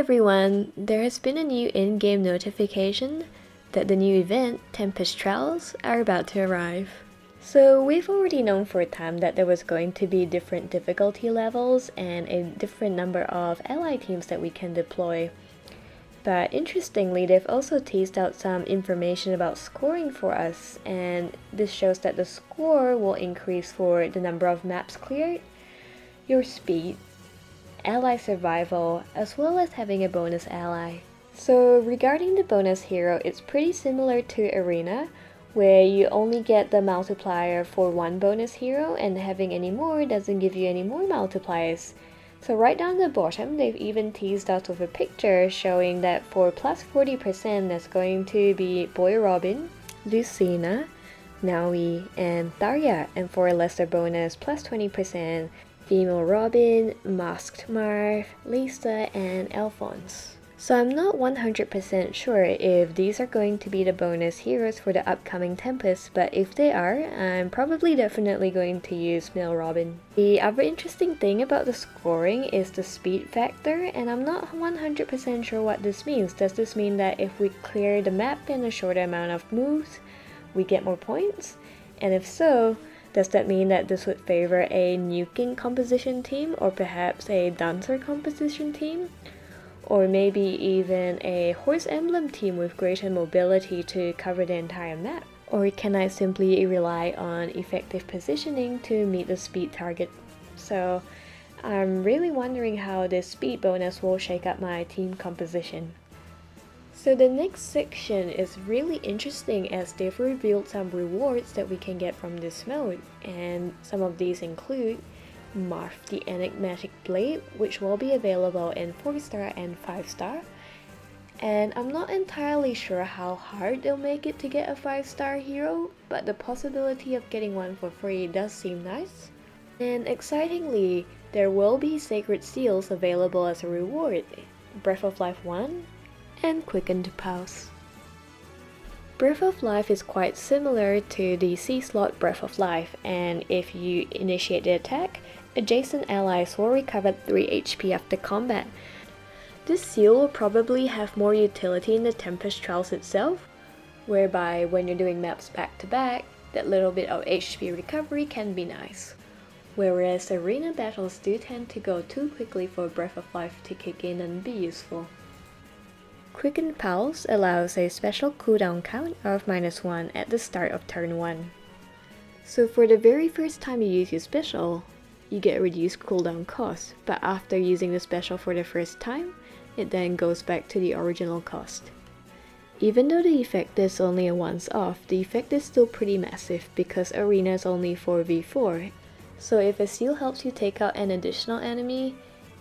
everyone! There has been a new in-game notification that the new event, Tempest trials, are about to arrive. So we've already known for a time that there was going to be different difficulty levels and a different number of ally teams that we can deploy. But interestingly, they've also teased out some information about scoring for us, and this shows that the score will increase for the number of maps cleared, your speed, ally survival, as well as having a bonus ally. So regarding the bonus hero, it's pretty similar to Arena, where you only get the multiplier for one bonus hero, and having any more doesn't give you any more multipliers. So right down the bottom, they've even teased out of a picture showing that for plus 40% there's going to be Boy Robin, Lucina, Naui, and Tharya, and for a lesser bonus plus 20%, Female Robin, Masked Marv, Lisa, and Alphonse. So I'm not 100% sure if these are going to be the bonus heroes for the upcoming Tempest, but if they are, I'm probably definitely going to use Male Robin. The other interesting thing about the scoring is the speed factor, and I'm not 100% sure what this means. Does this mean that if we clear the map in a shorter amount of moves, we get more points? And if so, does that mean that this would favor a nuking composition team, or perhaps a dancer composition team? Or maybe even a horse emblem team with greater mobility to cover the entire map? Or can I simply rely on effective positioning to meet the speed target? So I'm really wondering how this speed bonus will shake up my team composition. So the next section is really interesting as they've revealed some rewards that we can get from this mode, and some of these include Marv the Enigmatic Blade, which will be available in 4-star and 5-star. And I'm not entirely sure how hard they'll make it to get a 5-star hero, but the possibility of getting one for free does seem nice. And excitingly, there will be Sacred Seals available as a reward, Breath of Life 1 and Quickened Pulse. Breath of Life is quite similar to the C-slot Breath of Life, and if you initiate the attack, adjacent allies will recover 3 HP after combat. This seal will probably have more utility in the Tempest trials itself, whereby when you're doing maps back to back, that little bit of HP recovery can be nice. Whereas arena battles do tend to go too quickly for Breath of Life to kick in and be useful. Quickened Pulse allows a special cooldown count of -1 at the start of turn 1. So for the very first time you use your special, you get a reduced cooldown cost, but after using the special for the first time, it then goes back to the original cost. Even though the effect is only a once off, the effect is still pretty massive because Arena is only 4v4, so if a seal helps you take out an additional enemy,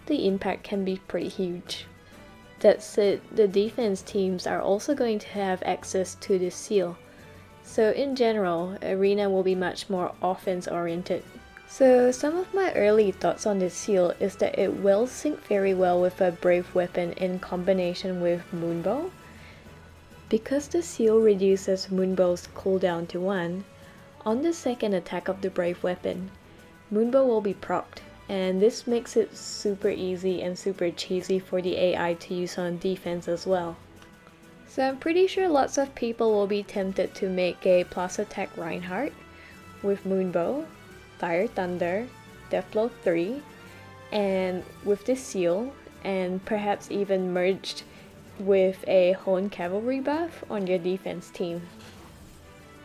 the impact can be pretty huge. That said, the defense teams are also going to have access to this seal, so in general, Arena will be much more offense oriented. So some of my early thoughts on this seal is that it will sync very well with a Brave weapon in combination with Moonbow. Because the seal reduces Moonbow's cooldown to 1, on the second attack of the Brave weapon, Moonbow will be procced, and this makes it super easy and super cheesy for the AI to use on defense as well. So I'm pretty sure lots of people will be tempted to make a plus attack Reinhardt with Moonbow, Fire Thunder, Deathblow 3, and with this seal, and perhaps even merged with a Hone Cavalry buff on your defense team.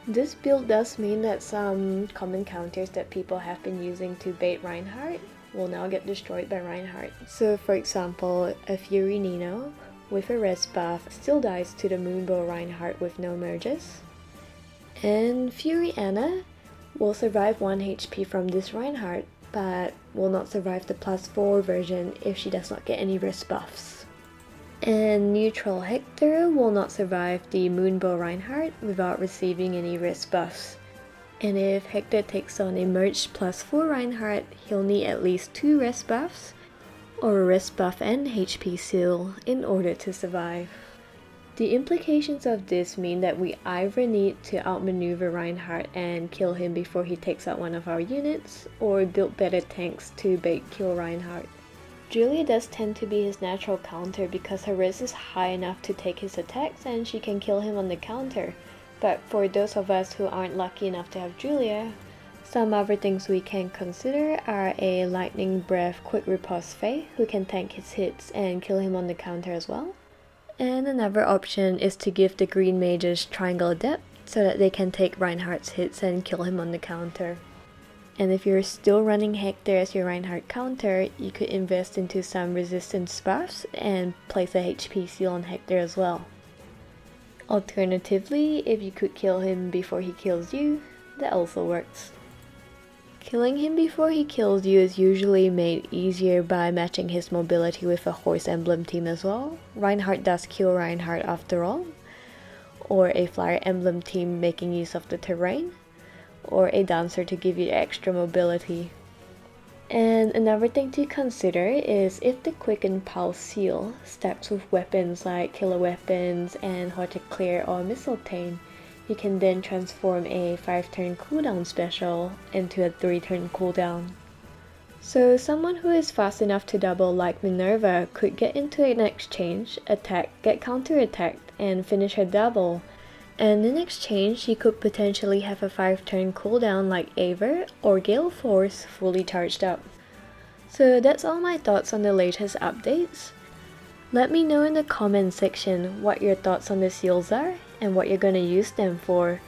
This build does mean that some common counters that people have been using to bait Reinhardt will now get destroyed by Reinhardt. So for example, a Fury Nino with a res buff still dies to the Moonbow Reinhardt with no merges. And Fury Anna will survive 1 HP from this Reinhardt, but will not survive the +4 version if she does not get any res buffs. And Neutral Hector will not survive the Moonbow Reinhardt without receiving any res buffs. And if Hector takes on a merged +4 Reinhardt, he'll need at least 2 res buffs, or a res buff and HP seal in order to survive. The implications of this mean that we either need to outmaneuver Reinhardt and kill him before he takes out one of our units, or build better tanks to bait kill Reinhardt. Julia does tend to be his natural counter because her risk is high enough to take his attacks and she can kill him on the counter. But for those of us who aren't lucky enough to have Julia, some other things we can consider are a Lightning Breath Quick Riposte Fae who can tank his hits and kill him on the counter as well. And another option is to give the green mages Triangle Adept so that they can take Reinhardt's hits and kill him on the counter. And if you're still running Hector as your Reinhardt counter, you could invest into some resistance buffs and place a HP seal on Hector as well. Alternatively, if you could kill him before he kills you, that also works. Killing him before he kills you is usually made easier by matching his mobility with a horse emblem team as well. Reinhardt does kill Reinhardt after all, or a flyer emblem team making use of the terrain, or a dancer to give you extra mobility. And another thing to consider is if the Quickened Seal stacks with weapons like killer weapons and Horticlear or Mistletoe, you can then transform a 5-turn cooldown special into a 3-turn cooldown. So someone who is fast enough to double like Minerva could get into an exchange, attack, get counter-attacked, and finish her double. And in exchange, she could potentially have a 5-turn cooldown like Aver or Gale Force fully charged up. So that's all my thoughts on the latest updates. Let me know in the comment section what your thoughts on the seals are and what you're gonna use them for.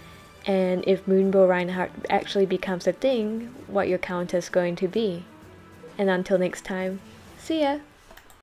And if Moonbow Reinhardt actually becomes a thing, what your count is going to be. And until next time, see ya!